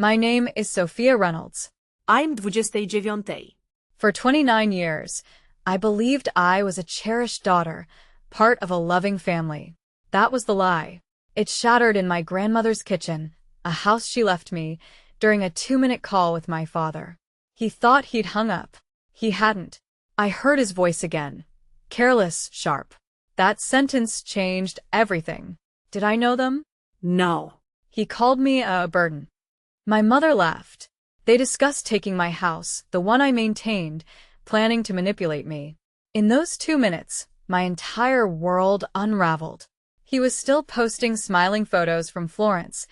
My name is Sophia Reynolds. I'm 29. For 29 years, I believed I was a cherished daughter, part of a loving family. That was the lie. It shattered in my grandmother's kitchen, a house she left me, during a 2-minute call with my father. He thought he'd hung up. He hadn't. I heard his voice again. Careless, sharp. That sentence changed everything. Did I know them? No. He called me a burden. My mother laughed. They discussed taking my house, the one I maintained, planning to manipulate me. In those 2 minutes, my entire world unraveled. He was still posting smiling photos from Florence,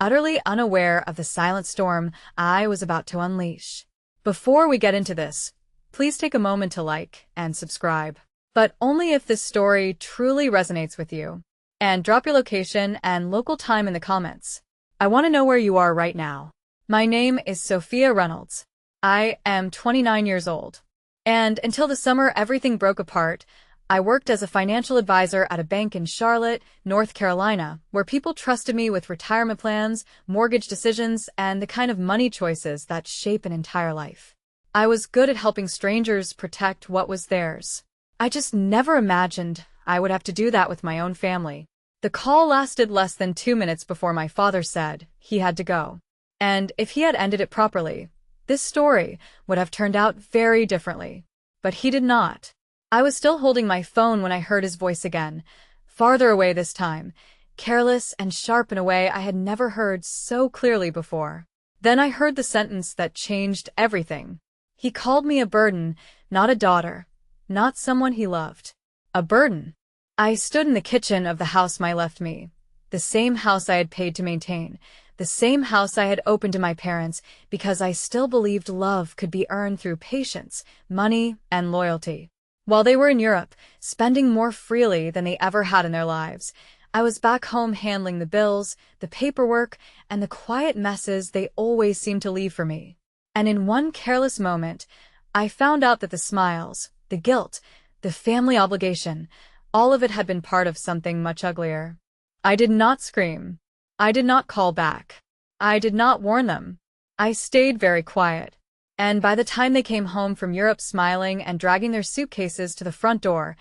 utterly unaware of the silent storm I was about to unleash. Before we get into this, please take a moment to like and subscribe. But only if this story truly resonates with you. And drop your location and local time in the comments. I want to know where you are right now. My name is Sophia Reynolds. I am 29 years old. And until the summer everything broke apart, I worked as a financial advisor at a bank in Charlotte, North Carolina, where people trusted me with retirement plans, mortgage decisions, and the kind of money choices that shape an entire life. I was good at helping strangers protect what was theirs. I just never imagined I would have to do that with my own family. The call lasted less than 2 minutes before my father said he had to go. And if he had ended it properly, this story would have turned out very differently. But he did not. I was still holding my phone when I heard his voice again, farther away this time, careless and sharp in a way I had never heard so clearly before. Then I heard the sentence that changed everything. He called me a burden, not a daughter, not someone he loved. A burden. I stood in the kitchen of the house my left me, the same house I had paid to maintain, the same house I had opened to my parents because I still believed love could be earned through patience, money, and loyalty. While they were in Europe, spending more freely than they ever had in their lives, I was back home handling the bills, the paperwork, and the quiet messes they always seemed to leave for me. And in one careless moment, I found out that the smiles, the guilt, the family obligation, all of it had been part of something much uglier. I did not scream. I did not call back. I did not warn them. I stayed very quiet. And by the time they came home from Europe smiling and dragging their suitcases to the front door,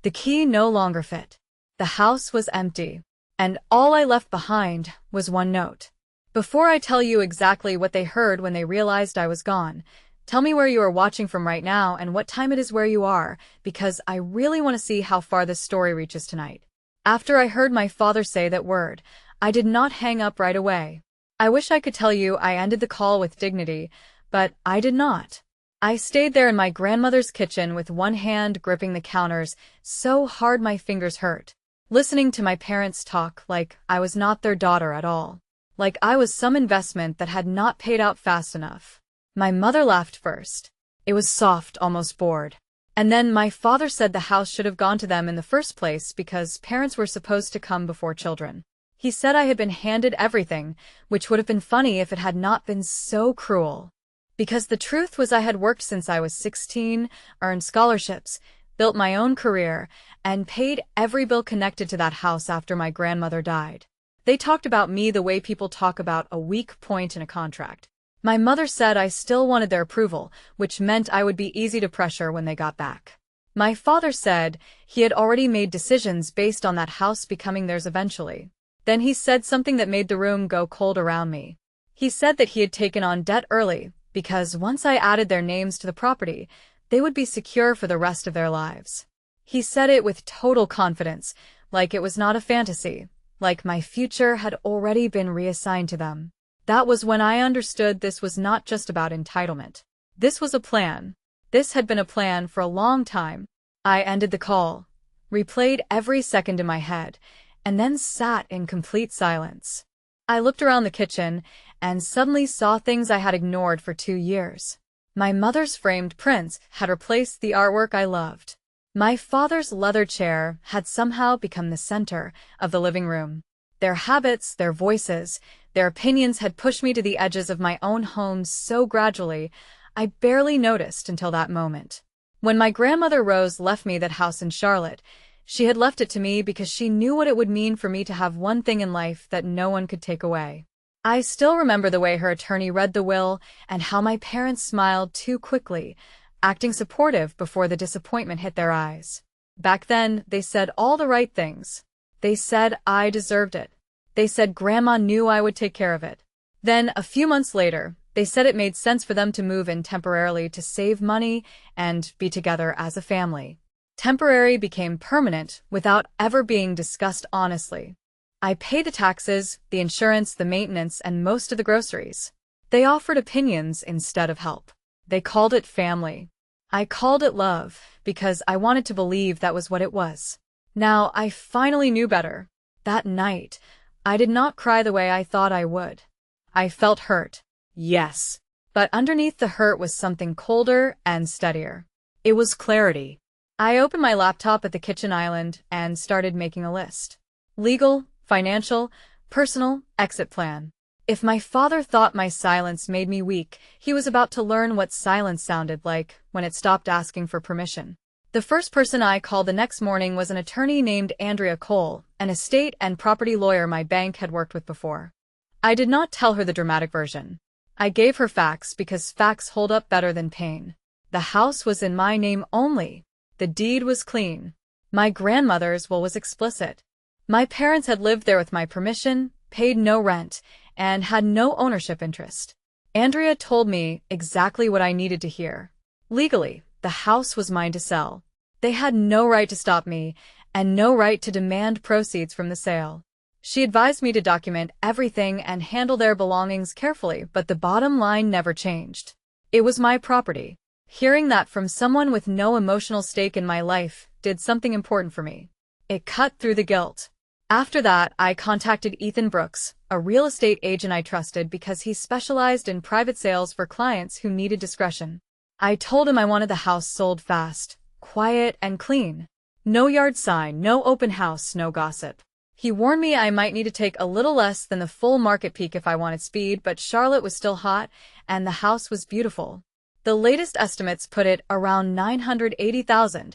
the key no longer fit. The house was empty. And all I left behind was one note. Before I tell you exactly what they heard when they realized I was gone, tell me where you are watching from right now and what time it is where you are, because I really want to see how far this story reaches tonight. After I heard my father say that word, I did not hang up right away. I wish I could tell you I ended the call with dignity, but I did not. I stayed there in my grandmother's kitchen with one hand gripping the counters so hard my fingers hurt, listening to my parents talk like I was not their daughter at all, like I was some investment that had not paid out fast enough. My mother laughed first. It was soft, almost bored. And then my father said the house should have gone to them in the first place because parents were supposed to come before children. He said I had been handed everything, which would have been funny if it had not been so cruel. Because the truth was I had worked since I was 16, earned scholarships, built my own career, and paid every bill connected to that house after my grandmother died. They talked about me the way people talk about a weak point in a contract. My mother said I still wanted their approval, which meant I would be easy to pressure when they got back. My father said he had already made decisions based on that house becoming theirs eventually. Then he said something that made the room go cold around me. He said that he had taken on debt early, because once I added their names to the property, they would be secure for the rest of their lives. He said it with total confidence, like it was not a fantasy, like my future had already been reassigned to them. That was when I understood this was not just about entitlement. This was a plan. This had been a plan for a long time. I ended the call, replayed every second in my head, and then sat in complete silence. I looked around the kitchen and suddenly saw things I had ignored for 2 years. My mother's framed prints had replaced the artwork I loved. My father's leather chair had somehow become the center of the living room. Their habits, their voices, their opinions had pushed me to the edges of my own home so gradually, I barely noticed until that moment. When my grandmother Rose left me that house in Charlotte, she had left it to me because she knew what it would mean for me to have one thing in life that no one could take away. I still remember the way her attorney read the will and how my parents smiled too quickly, acting supportive before the disappointment hit their eyes. Back then, they said all the right things. They said I deserved it. They said Grandma knew I would take care of it. Then, a few months later, they said it made sense for them to move in temporarily to save money and be together as a family. Temporary became permanent without ever being discussed honestly. I pay the taxes, the insurance, the maintenance, and most of the groceries. They offered opinions instead of help. They called it family. I called it love because I wanted to believe that was what it was. Now, I finally knew better. That night, I did not cry the way I thought I would. I felt hurt, yes, but underneath the hurt was something colder and steadier. It was clarity. I opened my laptop at the kitchen island and started making a list. Legal, financial, personal, exit plan. If my father thought my silence made me weak, he was about to learn what silence sounded like when it stopped asking for permission. The first person I called the next morning was an attorney named Andrea Cole, an estate and property lawyer my bank had worked with before. I did not tell her the dramatic version. I gave her facts because facts hold up better than pain. The house was in my name only. The deed was clean. My grandmother's will was explicit. My parents had lived there with my permission, paid no rent, and had no ownership interest. Andrea told me exactly what I needed to hear. Legally, the house was mine to sell. They had no right to stop me, and no right to demand proceeds from the sale. She advised me to document everything and handle their belongings carefully, but the bottom line never changed. It was my property. Hearing that from someone with no emotional stake in my life did something important for me. It cut through the guilt. After that, I contacted Ethan Brooks, a real estate agent I trusted because he specialized in private sales for clients who needed discretion. I told him I wanted the house sold fast, quiet, and clean. No yard sign, no open house, no gossip. He warned me I might need to take a little less than the full market peak if I wanted speed, but Charlotte was still hot, and the house was beautiful. The latest estimates put it around $980,000,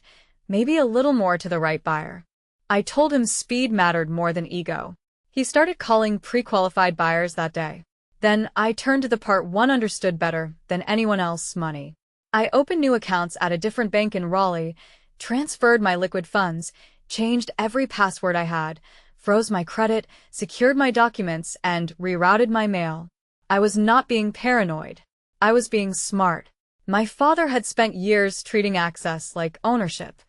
maybe a little more to the right buyer. I told him speed mattered more than ego. He started calling pre-qualified buyers that day. Then I turned to the part one understood better than anyone else: money. I opened new accounts at a different bank in Raleigh, transferred my liquid funds, changed every password I had, froze my credit, secured my documents, and rerouted my mail. I was not being paranoid. I was being smart. My father had spent years treating access like ownership.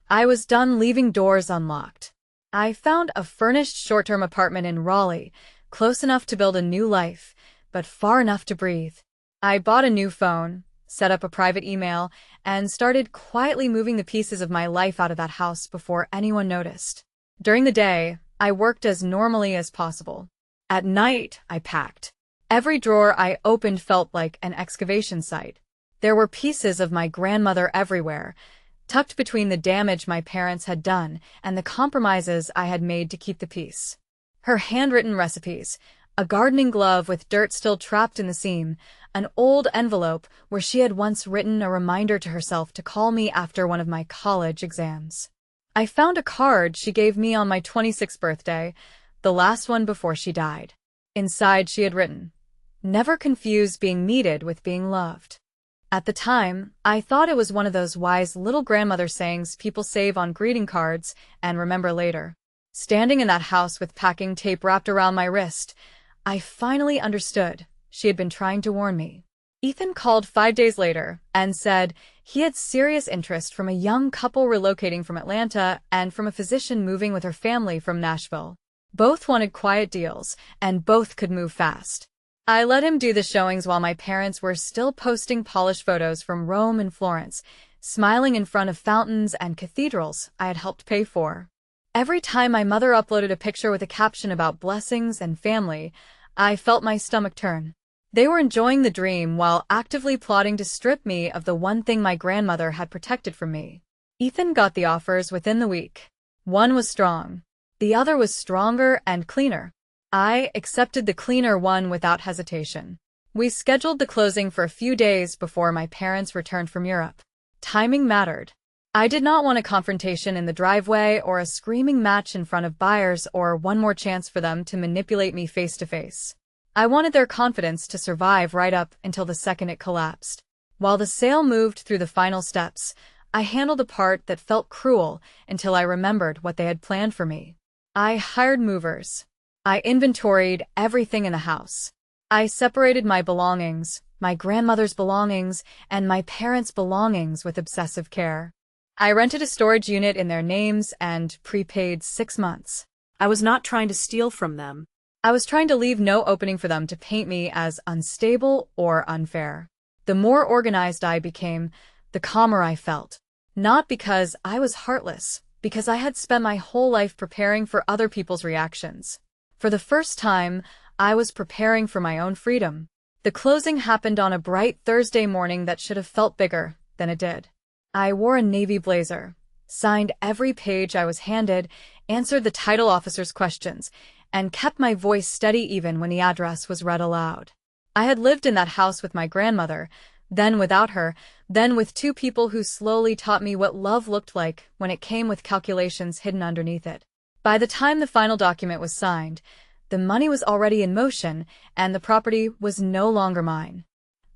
I was done leaving doors unlocked. I found a furnished short-term apartment in Raleigh, close enough to build a new life, but far enough to breathe. I bought a new phone, set up a private email, and started quietly moving the pieces of my life out of that house before anyone noticed. During the day, I worked as normally as possible. At night, I packed. Every drawer I opened felt like an excavation site. There were pieces of my grandmother everywhere, tucked between the damage my parents had done and the compromises I had made to keep the peace. Her handwritten recipes, a gardening glove with dirt still trapped in the seam, an old envelope where she had once written a reminder to herself to call me after one of my college exams. I found a card she gave me on my 26th birthday, the last one before she died. Inside she had written, "Never confuse being needed with being loved." At the time, I thought it was one of those wise little grandmother sayings people save on greeting cards and remember later. Standing in that house with packing tape wrapped around my wrist, I finally understood. She had been trying to warn me. Ethan called 5 days later and said he had serious interest from a young couple relocating from Atlanta and from a physician moving with her family from Nashville. Both wanted quiet deals, and both could move fast. I let him do the showings while my parents were still posting polished photos from Rome and Florence, smiling in front of fountains and cathedrals I had helped pay for. Every time my mother uploaded a picture with a caption about blessings and family, I felt my stomach turn. They were enjoying the dream while actively plotting to strip me of the one thing my grandmother had protected from me. Ethan got the offers within the week. One was strong. The other was stronger and cleaner. I accepted the cleaner one without hesitation. We scheduled the closing for a few days before my parents returned from Europe. Timing mattered. I did not want a confrontation in the driveway or a screaming match in front of buyers or one more chance for them to manipulate me face to face. I wanted their confidence to survive right up until the second it collapsed. While the sale moved through the final steps, I handled a part that felt cruel until I remembered what they had planned for me. I hired movers. I inventoried everything in the house. I separated my belongings, my grandmother's belongings, and my parents' belongings with obsessive care. I rented a storage unit in their names and prepaid 6 months. I was not trying to steal from them. I was trying to leave no opening for them to paint me as unstable or unfair. The more organized I became, the calmer I felt. Not because I was heartless, because I had spent my whole life preparing for other people's reactions. For the first time, I was preparing for my own freedom. The closing happened on a bright Thursday morning that should have felt bigger than it did. I wore a navy blazer, signed every page I was handed, answered the title officer's questions, and kept my voice steady even when the address was read aloud. I had lived in that house with my grandmother, then without her, then with two people who slowly taught me what love looked like when it came with calculations hidden underneath it. By the time the final document was signed, the money was already in motion, and the property was no longer mine.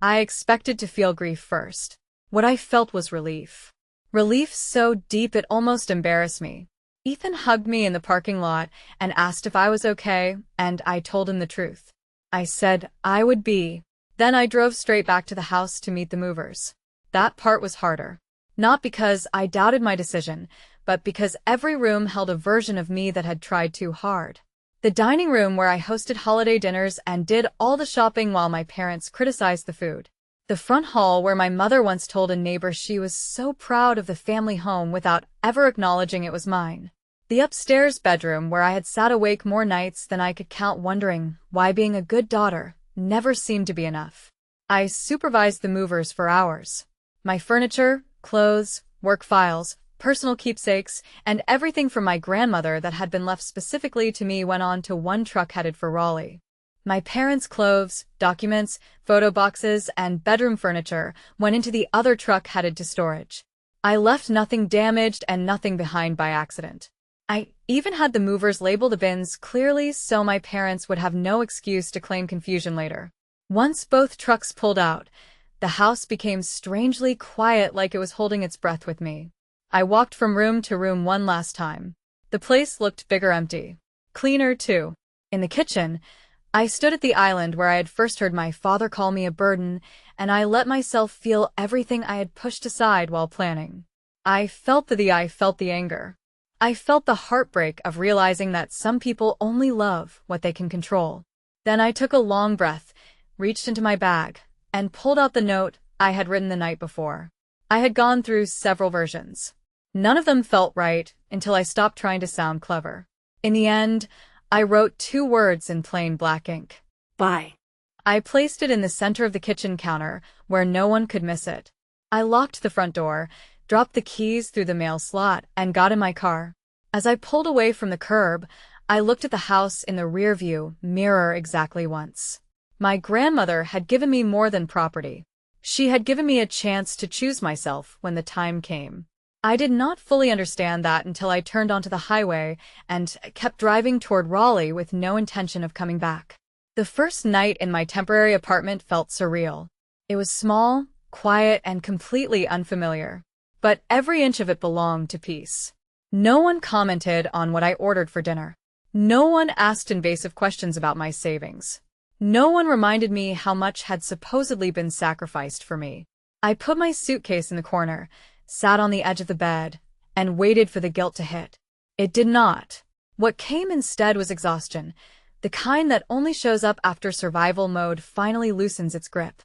I expected to feel grief first. What I felt was relief. Relief so deep it almost embarrassed me. Ethan hugged me in the parking lot and asked if I was okay, and I told him the truth. I said I would be. Then I drove straight back to the house to meet the movers. That part was harder. Not because I doubted my decision, but because every room held a version of me that had tried too hard. The dining room where I hosted holiday dinners and did all the shopping while my parents criticized the food. The front hall where my mother once told a neighbor she was so proud of the family home without ever acknowledging it was mine. The upstairs bedroom where I had sat awake more nights than I could count wondering why being a good daughter never seemed to be enough. I supervised the movers for hours. My furniture, clothes, work files, personal keepsakes, and everything from my grandmother that had been left specifically to me went on to one truck headed for Raleigh. My parents' clothes, documents, photo boxes, and bedroom furniture went into the other truck headed to storage. I left nothing damaged and nothing behind by accident. I even had the movers label the bins clearly so my parents would have no excuse to claim confusion later. Once both trucks pulled out, the house became strangely quiet, like it was holding its breath with me. I walked from room to room one last time. The place looked bigger, empty. Cleaner, too. In the kitchen, I stood at the island where I had first heard my father call me a burden, and I let myself feel everything I had pushed aside while planning. I felt the anger. I felt the heartbreak of realizing that some people only love what they can control. Then I took a long breath, reached into my bag, and pulled out the note I had written the night before. I had gone through several versions. None of them felt right until I stopped trying to sound clever. In the end, I wrote 2 words in plain black ink. Bye. I placed it in the center of the kitchen counter where no one could miss it. I locked the front door, dropped the keys through the mail slot, and got in my car. As I pulled away from the curb, I looked at the house in the rearview mirror exactly once. My grandmother had given me more than property. She had given me a chance to choose myself when the time came. I did not fully understand that until I turned onto the highway and kept driving toward Raleigh with no intention of coming back. The first night in my temporary apartment felt surreal. It was small, quiet, and completely unfamiliar. But every inch of it belonged to peace. No one commented on what I ordered for dinner. No one asked invasive questions about my savings. No one reminded me how much had supposedly been sacrificed for me. I put my suitcase in the corner, sat on the edge of the bed, and waited for the guilt to hit. It did not. What came instead was exhaustion, the kind that only shows up after survival mode finally loosens its grip.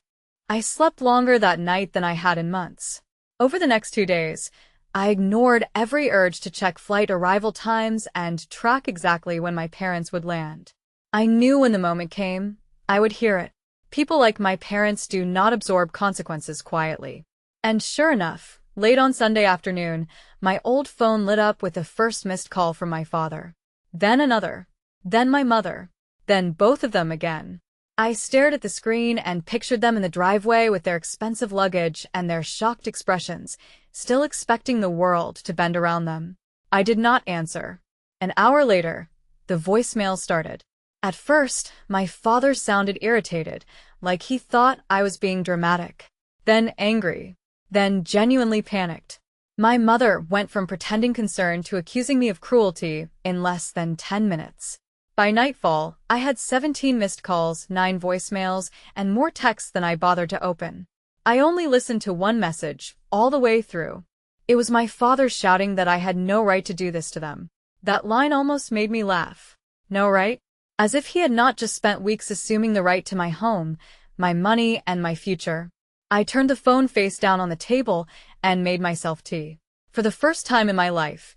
I slept longer that night than I had in months. Over the next 2 days, I ignored every urge to check flight arrival times and track exactly when my parents would land. I knew when the moment came, I would hear it. People like my parents do not absorb consequences quietly. And sure enough, late on Sunday afternoon, my old phone lit up with the first missed call from my father. Then another. Then my mother. Then both of them again. I stared at the screen and pictured them in the driveway with their expensive luggage and their shocked expressions, still expecting the world to bend around them. I did not answer. An hour later, the voicemail started. At first, my father sounded irritated, like he thought I was being dramatic. Then angry. Then genuinely panicked. My mother went from pretending concern to accusing me of cruelty in less than 10 minutes. By nightfall, I had 17 missed calls, 9 voicemails, and more texts than I bothered to open. I only listened to one message, all the way through. It was my father shouting that I had no right to do this to them. That line almost made me laugh. No right? As if he had not just spent weeks assuming the right to my home, my money, and my future. I turned the phone face down on the table and made myself tea. For the first time in my life,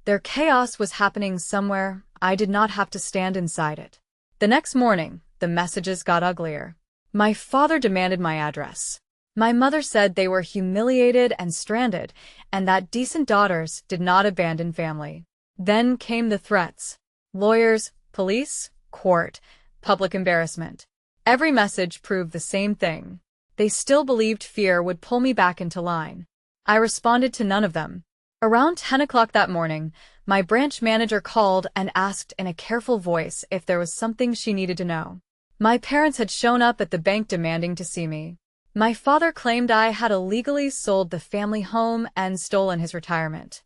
their chaos was happening somewhere. I did not have to stand inside it. The next morning, the messages got uglier. My father demanded my address. My mother said they were humiliated and stranded, and that decent daughters did not abandon family. Then came the threats. Lawyers, police, court, public embarrassment. Every message proved the same thing. They still believed fear would pull me back into line. I responded to none of them. Around 10 o'clock that morning, my branch manager called and asked in a careful voice if there was something she needed to know. My parents had shown up at the bank demanding to see me. My father claimed I had illegally sold the family home and stolen his retirement.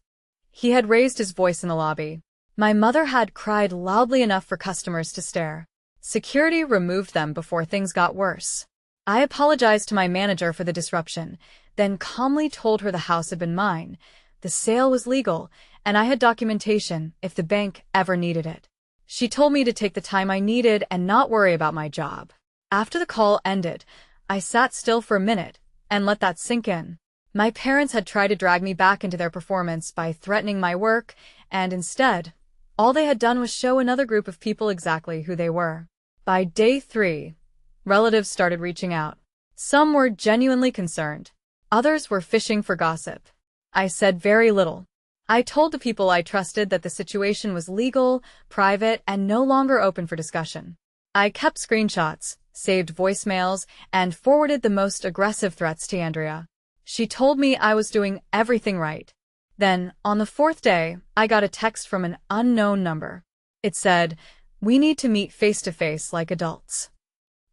He had raised his voice in the lobby. My mother had cried loudly enough for customers to stare. Security removed them before things got worse. I apologized to my manager for the disruption, then calmly told her the house had been mine. The sale was legal, and I had documentation if the bank ever needed it. She told me to take the time I needed and not worry about my job. After the call ended, I sat still for a minute and let that sink in. My parents had tried to drag me back into their performance by threatening my work, and instead, all they had done was show another group of people exactly who they were. By day 3, relatives started reaching out. Some were genuinely concerned. Others were fishing for gossip. I said very little. I told the people I trusted that the situation was legal, private, and no longer open for discussion. I kept screenshots, saved voicemails, and forwarded the most aggressive threats to Andrea. She told me I was doing everything right. Then, on the 4th day, I got a text from an unknown number. It said, "We need to meet face-to-face like adults."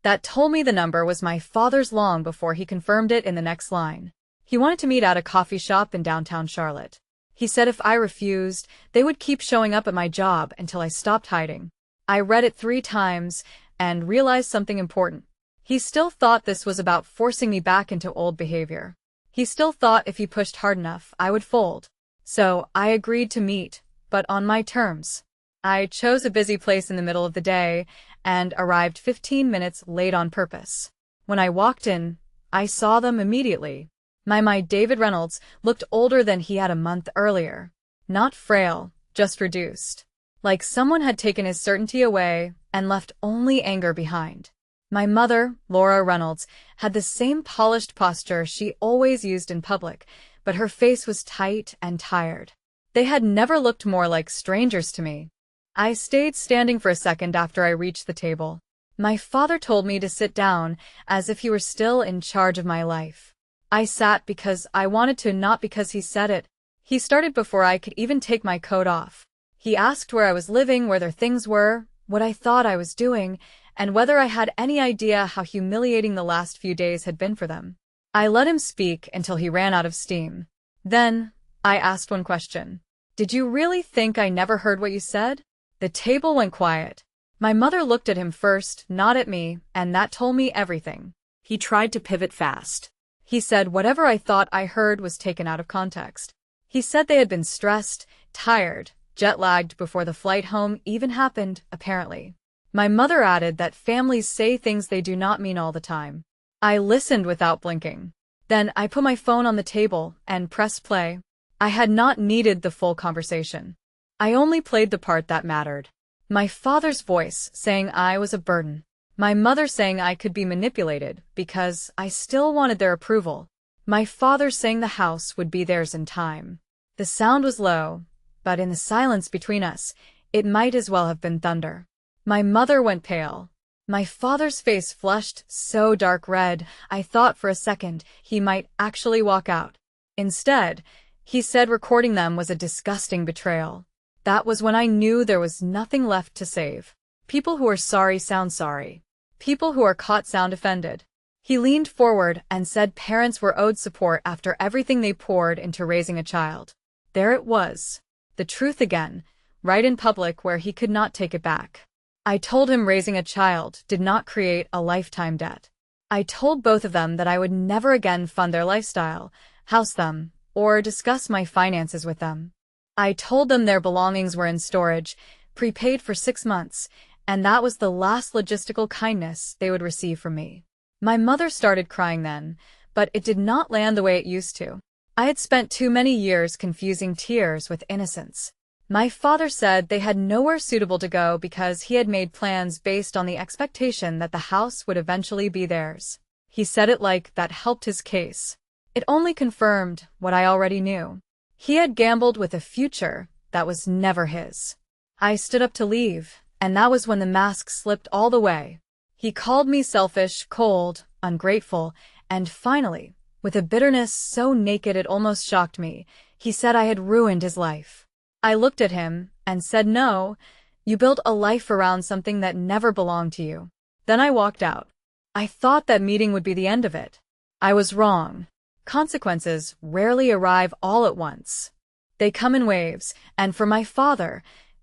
That told me the number was my father's long before he confirmed it in the next line. He wanted to meet at a coffee shop in downtown Charlotte. He said if I refused, they would keep showing up at my job until I stopped hiding. I read it 3 times and realized something important. He still thought this was about forcing me back into old behavior. He still thought if he pushed hard enough, I would fold. So I agreed to meet, but on my terms. I chose a busy place in the middle of the day and arrived 15 minutes late on purpose. When I walked in, I saw them immediately. My David Reynolds looked older than he had a month earlier. Not frail, just reduced. Like someone had taken his certainty away and left only anger behind. My mother, Laura Reynolds, had the same polished posture she always used in public, but her face was tight and tired. They had never looked more like strangers to me. I stayed standing for a second after I reached the table. My father told me to sit down, as if he were still in charge of my life. I sat because I wanted to, not because he said it. He started before I could even take my coat off. He asked where I was living, where their things were, what I thought I was doing, and whether I had any idea how humiliating the last few days had been for them. I let him speak until he ran out of steam. Then, I asked one question. "Did you really think I never heard what you said?" The table went quiet. My mother looked at him first, not at me, and that told me everything. He tried to pivot fast. He said whatever I thought I heard was taken out of context. He said they had been stressed, tired, jet-lagged before the flight home even happened, apparently. My mother added that families say things they do not mean all the time. I listened without blinking. Then I put my phone on the table and pressed play. I had not needed the full conversation. I only played the part that mattered. My father's voice saying I was a burden. My mother saying I could be manipulated because I still wanted their approval. My father saying the house would be theirs in time. The sound was low, but in the silence between us, it might as well have been thunder. My mother went pale. My father's face flushed so dark red, I thought for a second he might actually walk out. Instead, he said recording them was a disgusting betrayal. That was when I knew there was nothing left to save. People who are sorry sound sorry. People who are caught sound offended. He leaned forward and said parents were owed support after everything they poured into raising a child. There it was. The truth again, right in public where he could not take it back. I told him raising a child did not create a lifetime debt. I told both of them that I would never again fund their lifestyle, house them, or discuss my finances with them. I told them their belongings were in storage, prepaid for 6 months, and that was the last logistical kindness they would receive from me. My mother started crying then, but it did not land the way it used to. I had spent too many years confusing tears with innocence. My father said they had nowhere suitable to go because he had made plans based on the expectation that the house would eventually be theirs. He said it like that helped his case. It only confirmed what I already knew. He had gambled with a future that was never his. I stood up to leave, and that was when the mask slipped all the way. He called me selfish, cold, ungrateful, and finally, with a bitterness so naked it almost shocked me, he said I had ruined his life. I looked at him and said, no, you built a life around something that never belonged to you. Then I walked out. I thought that meeting would be the end of it. I was wrong. Consequences rarely arrive all at once. They come in waves, and for my father,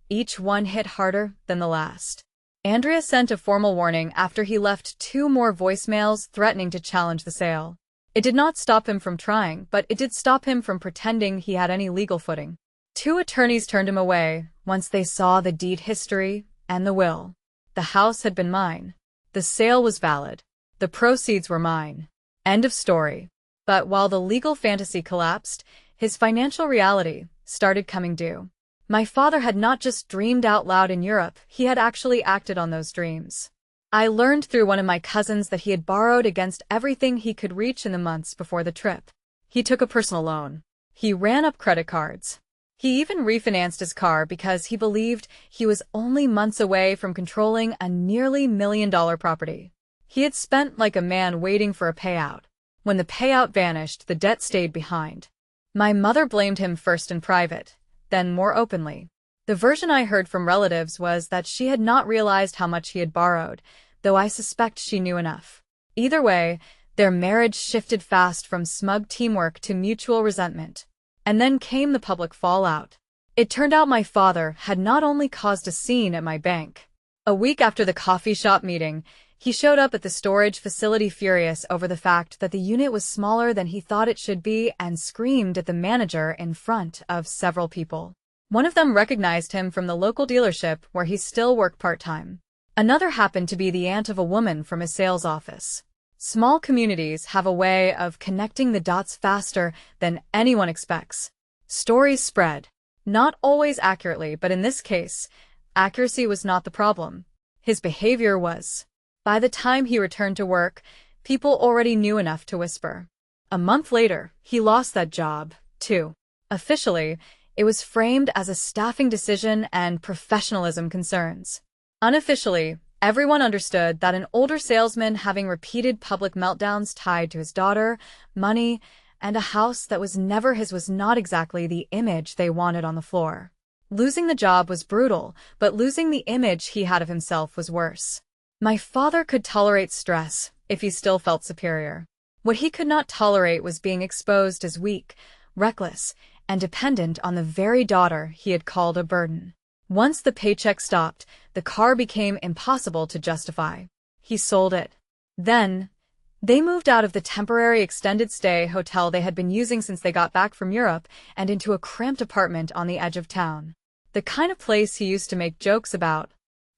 each one hit harder than the last. Andrea sent a formal warning after he left 2 more voicemails threatening to challenge the sale. It did not stop him from trying, but it did stop him from pretending he had any legal footing. 2 attorneys turned him away once they saw the deed history and the will. The house had been mine. The sale was valid. The proceeds were mine. End of story. But while the legal fantasy collapsed, his financial reality started coming due. My father had not just dreamed out loud in Europe, he had actually acted on those dreams. I learned through one of my cousins that he had borrowed against everything he could reach in the months before the trip. He took a personal loan. He ran up credit cards. He even refinanced his car because he believed he was only months away from controlling a nearly $1 million property. He had spent like a man waiting for a payout. When the payout vanished, the debt stayed behind. My mother blamed him first in private, then more openly. The version I heard from relatives was that she had not realized how much he had borrowed, though I suspect she knew enough. Either way, their marriage shifted fast from smug teamwork to mutual resentment. And then came the public fallout. It turned out my father had not only caused a scene at my bank. A week after the coffee shop meeting, he showed up at the storage facility furious over the fact that the unit was smaller than he thought it should be and screamed at the manager in front of several people. One of them recognized him from the local dealership where he still worked part-time. Another happened to be the aunt of a woman from a sales office. Small communities have a way of connecting the dots faster than anyone expects. Stories spread. Not always accurately, but in this case, accuracy was not the problem. His behavior was. By the time he returned to work, people already knew enough to whisper. A month later, he lost that job, too. Officially, it was framed as a staffing decision and professionalism concerns. Unofficially, everyone understood that an older salesman having repeated public meltdowns tied to his daughter, money, and a house that was never his was not exactly the image they wanted on the floor. Losing the job was brutal, but losing the image he had of himself was worse. My father could tolerate stress if he still felt superior. What he could not tolerate was being exposed as weak, reckless, and dependent on the very daughter he had called a burden. Once the paycheck stopped, the car became impossible to justify. He sold it. Then, they moved out of the temporary extended stay hotel they had been using since they got back from Europe and into a cramped apartment on the edge of town. The kind of place he used to make jokes about.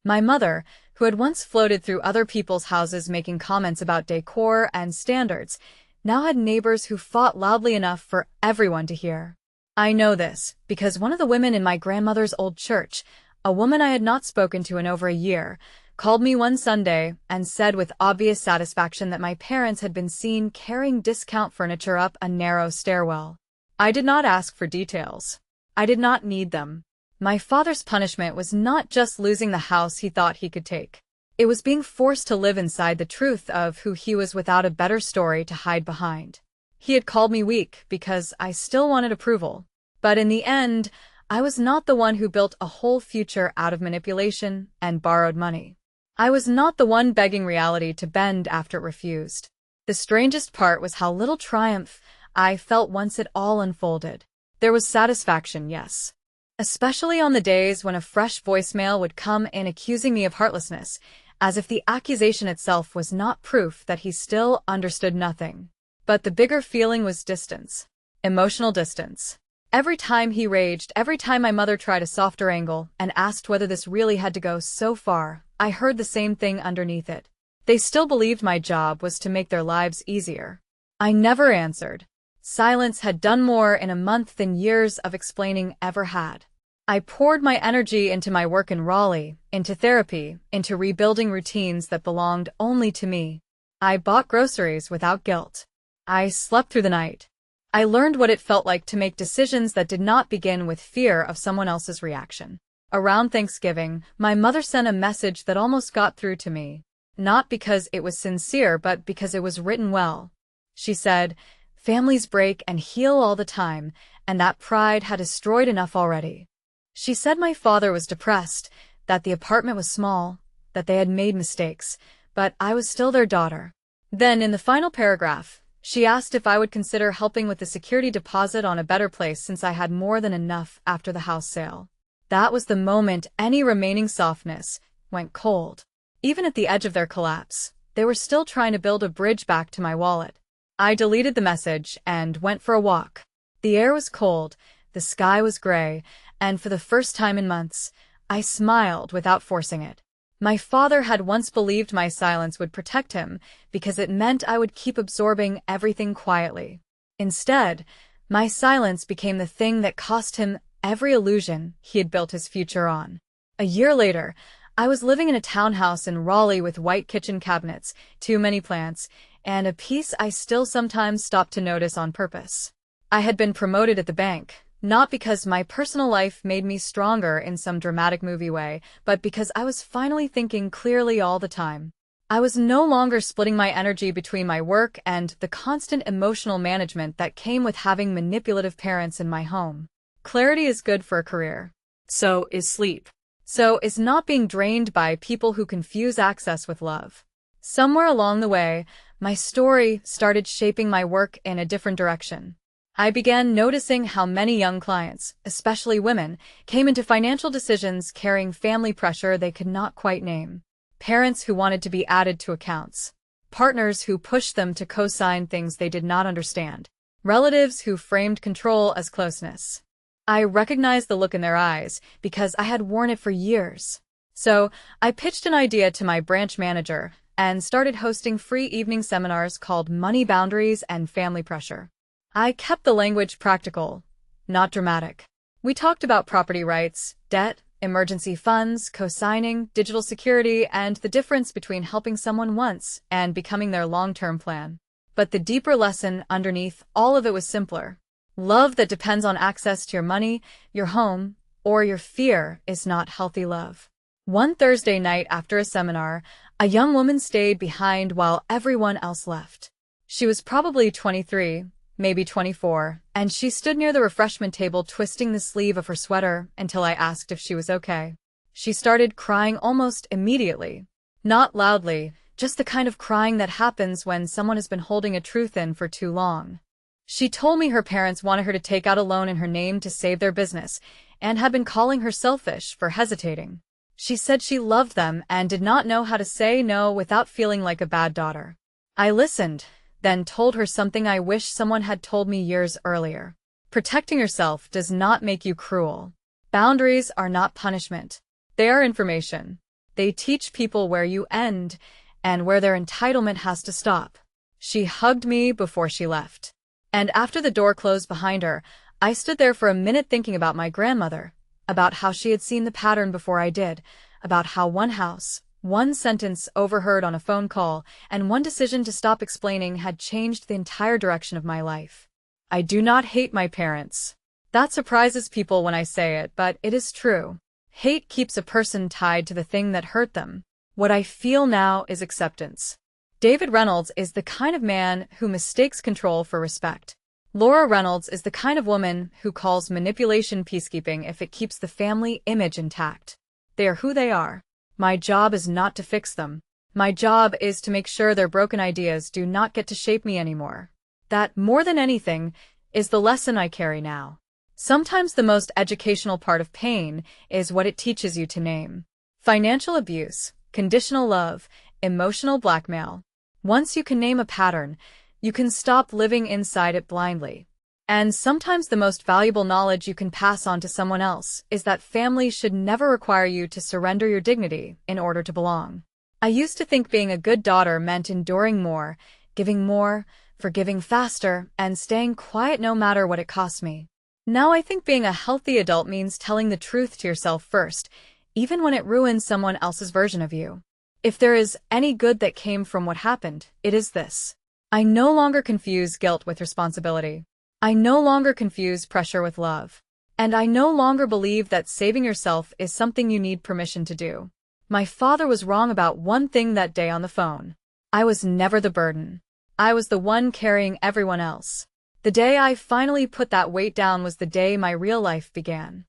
My mother, who had once floated through other people's houses making comments about decor and standards, now had neighbors who fought loudly enough for everyone to hear. I know this because one of the women in my grandmother's old church, a woman I had not spoken to in over a year, called me one Sunday and said with obvious satisfaction that my parents had been seen carrying discount furniture up a narrow stairwell. I did not ask for details. I did not need them. My father's punishment was not just losing the house he thought he could take. It was being forced to live inside the truth of who he was without a better story to hide behind. He had called me weak because I still wanted approval. But in the end, I was not the one who built a whole future out of manipulation and borrowed money. I was not the one begging reality to bend after it refused. The strangest part was how little triumph I felt once it all unfolded. There was satisfaction, yes. Especially on the days when a fresh voicemail would come in accusing me of heartlessness, as if the accusation itself was not proof that he still understood nothing. But the bigger feeling was distance. Emotional distance. Every time he raged, every time my mother tried a softer angle and asked whether this really had to go so far, I heard the same thing underneath it. They still believed my job was to make their lives easier. I never answered. Silence had done more in a month than years of explaining ever had. I poured my energy into my work in Raleigh, into therapy, into rebuilding routines that belonged only to me. I bought groceries without guilt. I slept through the night. I learned what it felt like to make decisions that did not begin with fear of someone else's reaction. Around Thanksgiving, my mother sent a message that almost got through to me. Not because it was sincere, but because it was written well. She said, "Families break and heal all the time, and that pride had destroyed enough already." She said my father was depressed, that the apartment was small, that they had made mistakes, but I was still their daughter. Then, in the final paragraph, she asked if I would consider helping with the security deposit on a better place since I had more than enough after the house sale. That was the moment any remaining softness went cold. Even at the edge of their collapse, they were still trying to build a bridge back to my wallet. I deleted the message and went for a walk. The air was cold, the sky was gray, and for the first time in months, I smiled without forcing it. My father had once believed my silence would protect him because it meant I would keep absorbing everything quietly. Instead, my silence became the thing that cost him every illusion he had built his future on. A year later, I was living in a townhouse in Raleigh with white kitchen cabinets, too many plants, and a peace I still sometimes stop to notice on purpose. I had been promoted at the bank, not because my personal life made me stronger in some dramatic movie way, but because I was finally thinking clearly all the time. I was no longer splitting my energy between my work and the constant emotional management that came with having manipulative parents in my home. Clarity is good for a career. So is sleep. So is not being drained by people who confuse access with love. Somewhere along the way, my story started shaping my work in a different direction. I began noticing how many young clients, especially women, came into financial decisions carrying family pressure they could not quite name. Parents who wanted to be added to accounts. Partners who pushed them to co-sign things they did not understand. Relatives who framed control as closeness. I recognized the look in their eyes because I had worn it for years. So, I pitched an idea to my branch manager and started hosting free evening seminars called Money Boundaries and Family Pressure. I kept the language practical, not dramatic. We talked about property rights, debt, emergency funds, co-signing, digital security, and the difference between helping someone once and becoming their long-term plan. But the deeper lesson underneath all of it was simpler. Love that depends on access to your money, your home, or your fear is not healthy love. One Thursday night after a seminar, a young woman stayed behind while everyone else left. She was probably 23, maybe 24, and she stood near the refreshment table twisting the sleeve of her sweater until I asked if she was okay. She started crying almost immediately. Not loudly, just the kind of crying that happens when someone has been holding a truth in for too long. She told me her parents wanted her to take out a loan in her name to save their business, and had been calling her selfish for hesitating. She said she loved them and did not know how to say no without feeling like a bad daughter. I listened, then told her something I wish someone had told me years earlier. Protecting yourself does not make you cruel. Boundaries are not punishment. They are information. They teach people where you end and where their entitlement has to stop. She hugged me before she left. And after the door closed behind her, I stood there for a minute thinking about my grandmother, about how she had seen the pattern before I did, about how one house, one sentence overheard on a phone call, and one decision to stop explaining had changed the entire direction of my life. I do not hate my parents. That surprises people when I say it, but it is true. Hate keeps a person tied to the thing that hurt them. What I feel now is acceptance. David Reynolds is the kind of man who mistakes control for respect. Laura Reynolds is the kind of woman who calls manipulation peacekeeping if it keeps the family image intact. They are who they are. My job is not to fix them. My job is to make sure their broken ideas do not get to shape me anymore. That, more than anything, is the lesson I carry now. Sometimes the most educational part of pain is what it teaches you to name. Financial abuse, conditional love, emotional blackmail. Once you can name a pattern, you can stop living inside it blindly. And sometimes the most valuable knowledge you can pass on to someone else is that family should never require you to surrender your dignity in order to belong. I used to think being a good daughter meant enduring more, giving more, forgiving faster, and staying quiet no matter what it cost me. Now I think being a healthy adult means telling the truth to yourself first, even when it ruins someone else's version of you. If there is any good that came from what happened, it is this. I no longer confuse guilt with responsibility. I no longer confuse pressure with love. And I no longer believe that saving yourself is something you need permission to do. My father was wrong about one thing that day on the phone. I was never the burden. I was the one carrying everyone else. The day I finally put that weight down was the day my real life began.